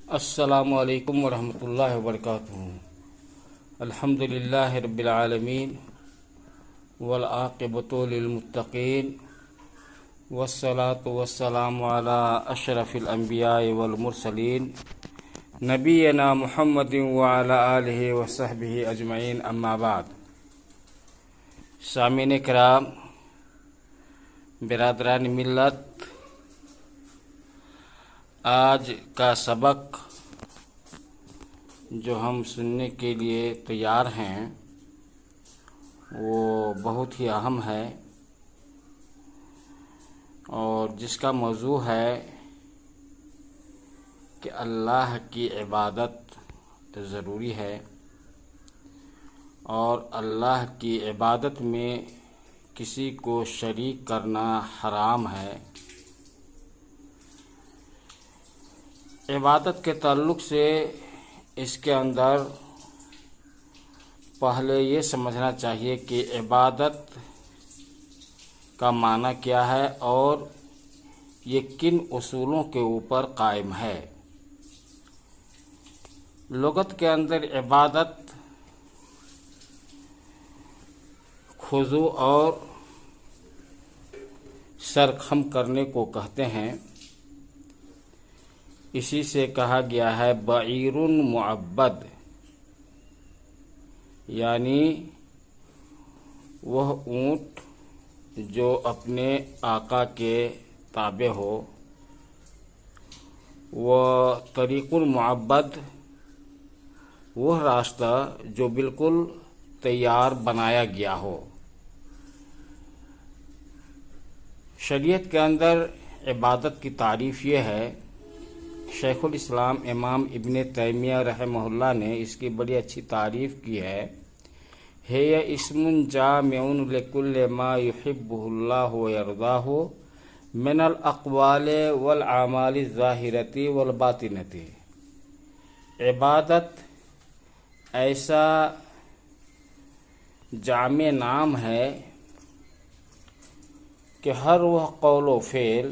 السلام علیکم ورحمۃ اللہ وبرکاتہ۔ الحمدللہ رب العالمین والعاقبۃ للمتقین والصلاة والسلام علی اشرف الانبیاء والمرسلین نبینا محمد وعلی آلہ وصحبہ اجمعین، اما بعد۔ سامعین کرام، برادران ملت، آج کا سبق جو ہم سننے کے لیے تیار ہیں وہ بہت ہی اہم ہے اور جس کا موضوع ہے کہ اللہ کی عبادت ضروری ہے اور اللہ کی عبادت میں کسی کو شریک کرنا حرام ہے۔ عبادت کے تعلق سے اس کے اندر پہلے یہ سمجھنا چاہیے کہ عبادت کا معنی کیا ہے اور یہ کن اصولوں کے اوپر قائم ہے۔ لغت کے اندر عبادت خضوع اور سر خم کرنے کو کہتے ہیں۔ اسی سے کہا گیا ہے بعیر معبد، یعنی وہ اونٹ جو اپنے آقا کے تابع ہو، وہ طریق المعبد وہ راستہ جو بالکل تیار بنایا گیا ہو۔ شریعت کے اندر عبادت کی تعریف یہ ہے، شیخ الاسلام امام ابن تیمیہ رحمہ اللہ نے اس کی بڑی اچھی تعریف کی ہے۔ ہے اسم جامع لکل ما یحبہ اللہ ویرضاہ من الاقوال والاعمال الظاہرۃ والباطنۃ۔ عبادت ایسا جامع نام ہے کہ ہر وہ قول و فعل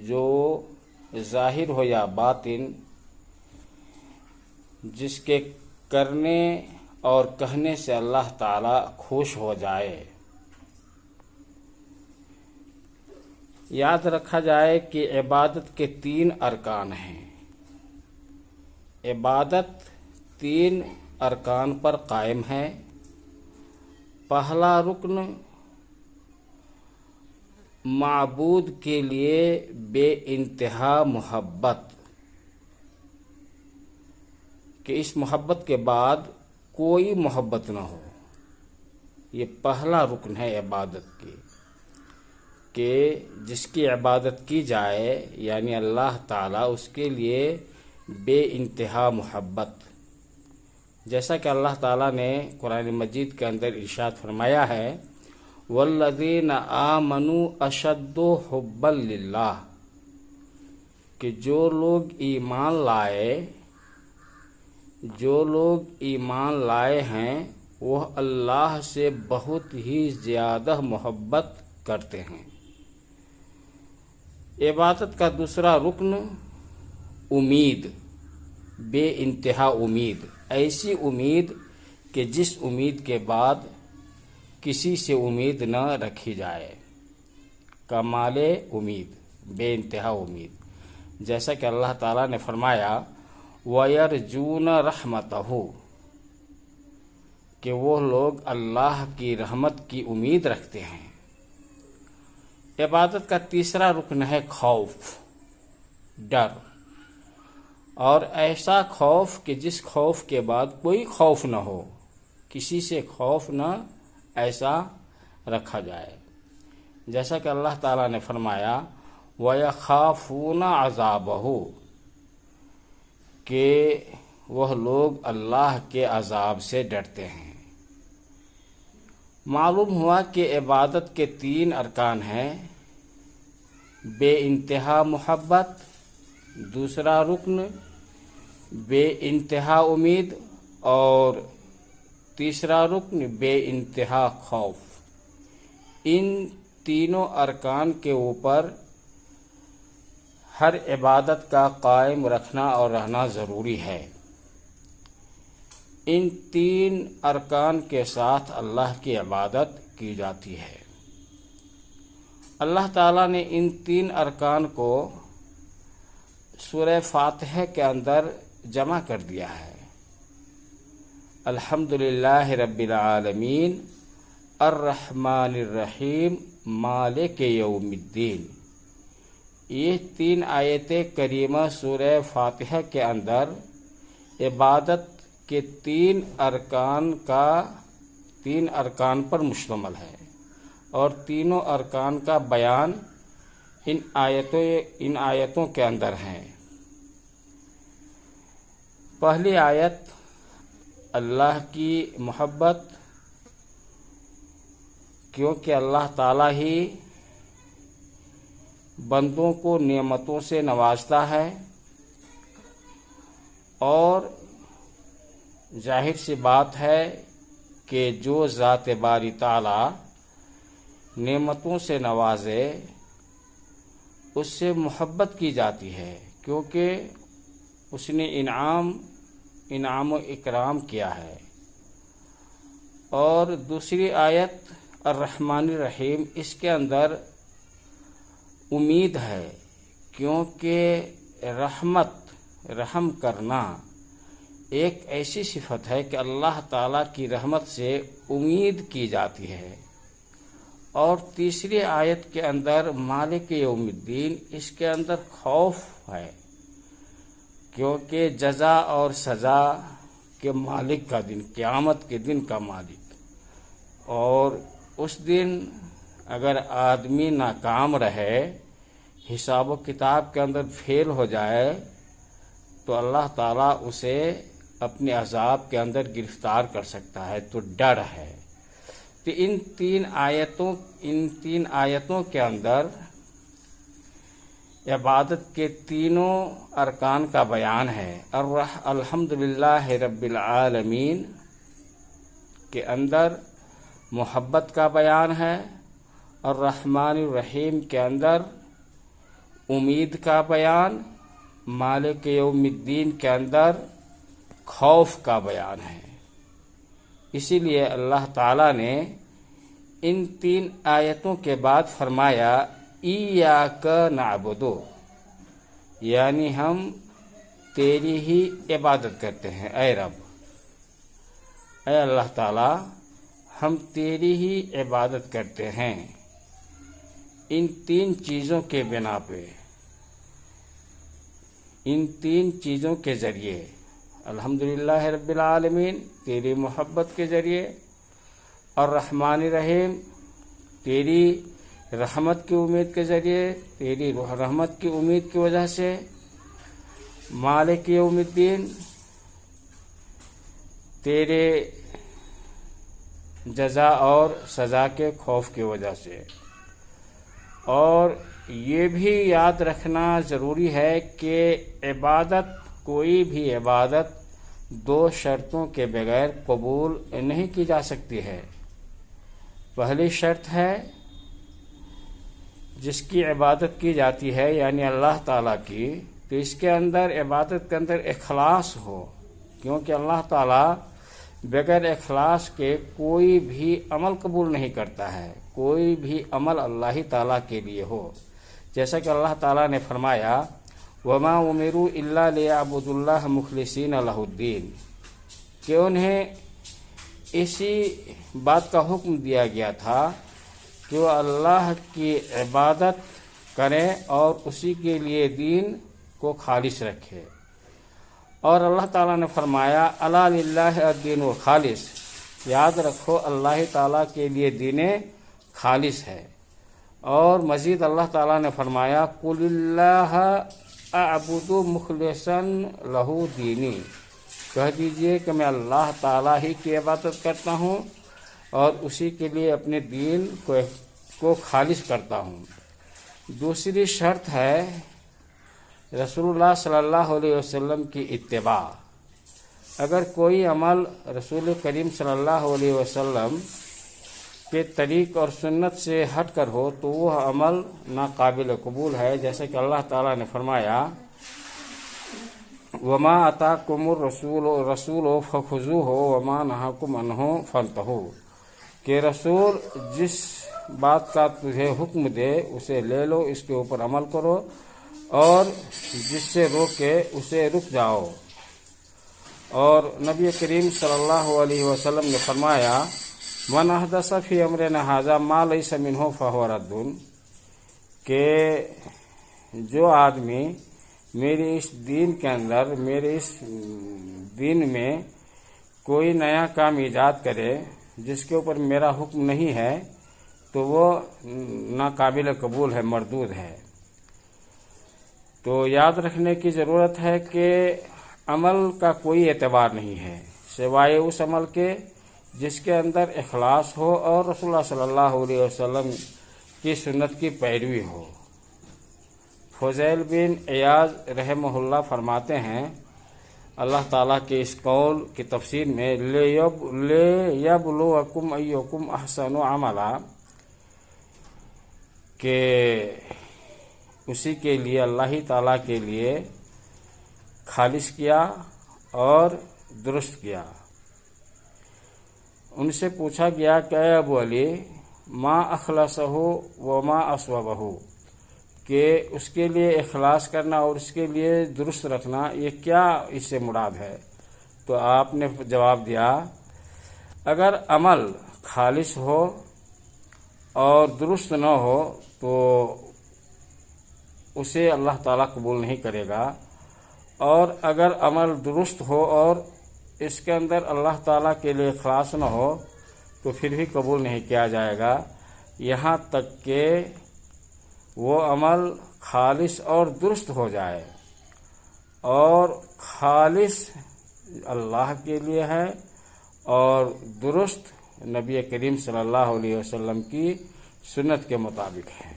جو ظاہر ہو یا باطن، جس کے کرنے اور کہنے سے اللہ تعالی خوش ہو جائے۔ یاد رکھا جائے کہ عبادت کے 3 ارکان ہیں۔ عبادت 3 ارکان پر قائم ہے۔ پہلا رکن معبود کے لیے بے انتہا محبت، کہ اس محبت کے بعد کوئی محبت نہ ہو۔ یہ پہلا رکن ہے عبادت کی، کہ جس کی عبادت کی جائے یعنی اللہ تعالیٰ، اس کے لیے بے انتہا محبت۔ جیسا کہ اللہ تعالیٰ نے قرآن مجید کے اندر ارشاد فرمایا ہے، والذین آمنوا اشد حبا للہ، کہ جو لوگ ایمان لائے ہیں وہ اللہ سے بہت ہی زیادہ محبت کرتے ہیں۔ عبادت کا دوسرا رکن امید، بے انتہا امید، ایسی امید کہ جس امید کے بعد کسی سے امید نہ رکھی جائے، کمال امید، بے انتہا امید۔ جیسا کہ اللہ تعالیٰ نے فرمایا وَيَرْجُونَ رَحْمَتَهُ، کہ وہ لوگ اللہ کی رحمت کی امید رکھتے ہیں۔ عبادت کا تیسرا رکن ہے خوف، ڈر، اور ایسا خوف کہ جس خوف کے بعد کوئی خوف نہ ہو، کسی سے خوف نہ ایسا رکھا جائے۔ جیسا کہ اللہ تعالیٰ نے فرمایا وَيَخَافُونَ عَذَابَهُ، کہ وہ لوگ اللہ کے عذاب سے ڈرتے ہیں۔ معلوم ہوا کہ عبادت کے 3 ارکان ہیں، بے انتہا محبت، دوسرا رکن بے انتہا امید، اور تیسرا رکن بے انتہا خوف۔ ان تینوں ارکان کے اوپر ہر عبادت کا قائم رکھنا اور رہنا ضروری ہے۔ ان 3 ارکان کے ساتھ اللہ کی عبادت کی جاتی ہے۔ اللہ تعالیٰ نے ان 3 ارکان کو سورہ فاتحہ کے اندر جمع کر دیا ہے۔ الحمدللہ رب العالمین الرحمن الرحیم مالک یوم الدین، یہ 3 آیتیں کریمہ سورہ فاتحہ کے اندر عبادت کے 3 ارکان پر مشتمل ہے، اور تینوں ارکان کا بیان ان آیتوں کے اندر ہیں۔ پہلی آیت اللہ کی محبت، کیونکہ اللہ تعالیٰ ہی بندوں کو نعمتوں سے نوازتا ہے، اور ظاہر سی بات ہے کہ جو ذات باری تعالیٰ نعمتوں سے نوازے اس سے محبت کی جاتی ہے، کیونکہ اس نے انعام و اکرام کیا ہے۔ اور دوسری آیت الرحمن الرحیم، اس کے اندر امید ہے، کیونکہ رحم کرنا ایک ایسی صفت ہے کہ اللہ تعالیٰ کی رحمت سے امید کی جاتی ہے۔ اور تیسری آیت کے اندر مالک یوم الدین، اس کے اندر خوف ہے، کیونکہ جزا اور سزا کے مالک کا دن، قیامت کے دن کا مالک، اور اس دن اگر آدمی ناکام رہے، حساب و کتاب کے اندر فیل ہو جائے، تو اللہ تعالیٰ اسے اپنے عذاب کے اندر گرفتار کر سکتا ہے، تو ڈر ہے۔ تو ان تین آیتوں کے اندر عبادت کے تینوں ارکان کا بیان ہے۔ الحمدللہ رب العالمین کے اندر محبت کا بیان ہے، اور الرحمن الرحیم کے اندر امید کا بیان، مالک یوم الدین کے اندر خوف کا بیان ہے۔ اسی لیے اللہ تعالیٰ نے ان 3 آیتوں کے بعد فرمایا ایاک نعبد، یعنی ہم تیری ہی عبادت کرتے ہیں اے رب، اے اللہ تعالیٰ ہم تیری ہی عبادت کرتے ہیں۔ ان 3 چیزوں کے بنا پہ، ان 3 چیزوں کے ذریعے، الحمدللہ رب العالمین تیری محبت کے ذریعے، اور رحمان الرحیم تیری رحمت کی امید کے ذریعے، تیری رحمت کی امید کی وجہ سے، مالک یوم الدین تیرے جزا اور سزا کے خوف کی وجہ سے۔ اور یہ بھی یاد رکھنا ضروری ہے کہ کوئی بھی عبادت 2 شرطوں کے بغیر قبول نہیں کی جا سکتی ہے۔ پہلی شرط ہے جس کی عبادت کی جاتی ہے، یعنی اللہ تعالیٰ کی، تو اس کے اندر عبادت کے اندر اخلاص ہو، کیونکہ اللہ تعالیٰ بغیر اخلاص کے کوئی بھی عمل قبول نہیں کرتا ہے، کوئی بھی عمل اللہ تعالیٰ کے لیے ہو۔ جیسا کہ اللہ تعالیٰ نے فرمایا وَمَا أُمِرُوا إِلَّا لِيَعْبُدُوا اللَّهَ مُخْلِصِينَ لَهُ الدِّينَ، کہ انہیں اسی بات کا حکم دیا گیا تھا کہ وہ اللہ کی عبادت کریں اور اسی کے لیے دین کو خالص رکھے۔ اور اللہ تعالیٰ نے فرمایا الا للہ الدین الخالص، یاد رکھو اللہ تعالیٰ کے لیے دین خالص ہے۔ اور مزید اللہ تعالیٰ نے فرمایا قُلِ اللَّهَ اعبد مخلصا لہ دینی، کہہ دیجئے کہ میں اللہ تعالیٰ ہی کی عبادت کرتا ہوں اور اسی کے لیے اپنے دین کو خالص کرتا ہوں۔ دوسری شرط ہے رسول اللہ صلی اللہ علیہ وسلم کی اتباع۔ اگر کوئی عمل رسول کریم صلی اللہ علیہ وسلم کے طریق اور سنت سے ہٹ کر ہو تو وہ عمل ناقابل قبول ہے، جیسے کہ اللہ تعالیٰ نے فرمایا وما آتاکم الرسول فخذوہ وما نہاکم عنہ فانتہوا، کہ رسول جس بات کا تجھے حکم دے اسے لے لو، اس کے اوپر عمل کرو، اور جس سے روکے اسے رک جاؤ۔ اور نبی کریم صلی اللہ علیہ وسلم نے فرمایا من احدث فی امرنا ھذا ما لیس منہ فہو رد، کہ جو آدمی میرے اس دین کے اندر، میرے اس دین میں کوئی نیا کام ایجاد کرے جس کے اوپر میرا حکم نہیں ہے تو وہ ناقابل قبول ہے، مردود ہے۔ تو یاد رکھنے کی ضرورت ہے کہ عمل کا کوئی اعتبار نہیں ہے سوائے اس عمل کے جس کے اندر اخلاص ہو اور رسول اللہ صلی اللہ علیہ وسلم کی سنت کی پیروی ہو۔ فضیل بن عیاض رحمہ اللہ فرماتے ہیں اللہ تعالیٰ کے اس قول کی تفسیر میں لِيَبْلُوَكُمْ أَيُّكُمْ أَحْسَنُ عَمَلًا، کہ اسی کے لیے، اللہ تعالیٰ کے لیے خالص کیا اور درست کیا۔ ان سے پوچھا گیا کہ اے ابو علی ما اخلصہ وما اصوبہ، کہ اس کے لیے اخلاص کرنا اور اس کے لیے درست رکھنا یہ کیا اس سے مراد ہے؟ تو آپ نے جواب دیا اگر عمل خالص ہو اور درست نہ ہو تو اسے اللہ تعالیٰ قبول نہیں کرے گا، اور اگر عمل درست ہو اور اس کے اندر اللہ تعالیٰ کے لیے اخلاص نہ ہو تو پھر بھی قبول نہیں کیا جائے گا، یہاں تک کہ وہ عمل خالص اور درست ہو جائے، اور خالص اللہ کے لیے ہے اور درست نبی کریم صلی اللہ علیہ وسلم کی سنت کے مطابق ہے۔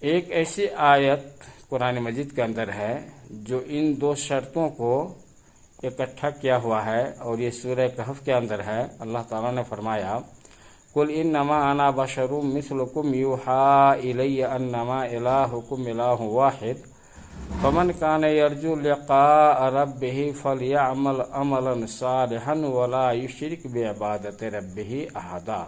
ایک ایسی آیت قرآن مجید کے اندر ہے جو ان دو شرطوں کو اکٹھا کیا ہوا ہے، اور یہ سورہ کہف کے اندر ہے۔ اللہ تعالیٰ نے فرمایا قل انما انا بشر مثلکم یوحی الی انما الہکم الہ واحد فمن کان یرجو لقاء ربہ فلیعمل عملا صالحا ولا یشرک بعبادۃ ربہ احدا،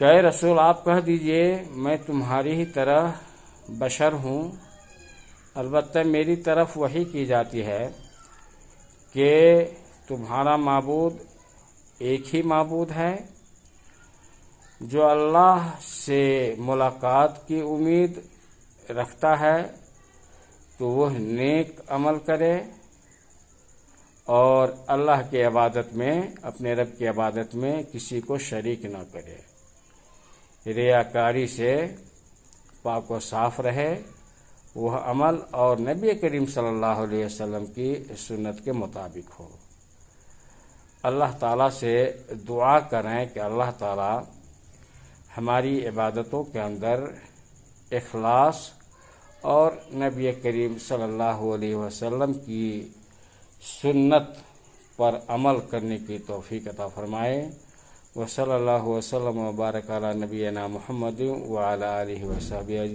کہ اے رسول آپ کہہ دیجئے میں تمہاری ہی طرح بشر ہوں، البتہ میری طرف وحی کی جاتی ہے کہ تمہارا معبود ایک ہی معبود ہے، جو اللہ سے ملاقات کی امید رکھتا ہے تو وہ نیک عمل کرے اور اللہ کی عبادت میں، اپنے رب کی عبادت میں کسی کو شریک نہ کرے، ریاکاری سے پاک و صاف رہے، وہ عمل اور نبی کریم صلی اللہ علیہ وسلم کی سنت کے مطابق ہو۔ اللہ تعالیٰ سے دعا کریں کہ اللہ تعالیٰ ہماری عبادتوں کے اندر اخلاص اور نبی کریم صلی اللہ علیہ وسلم کی سنت پر عمل کرنے کی توفیق عطا فرمائے۔ وصلی اللہ وسلم وبارک علی نبینا محمد وعلی آلہ وصحبہ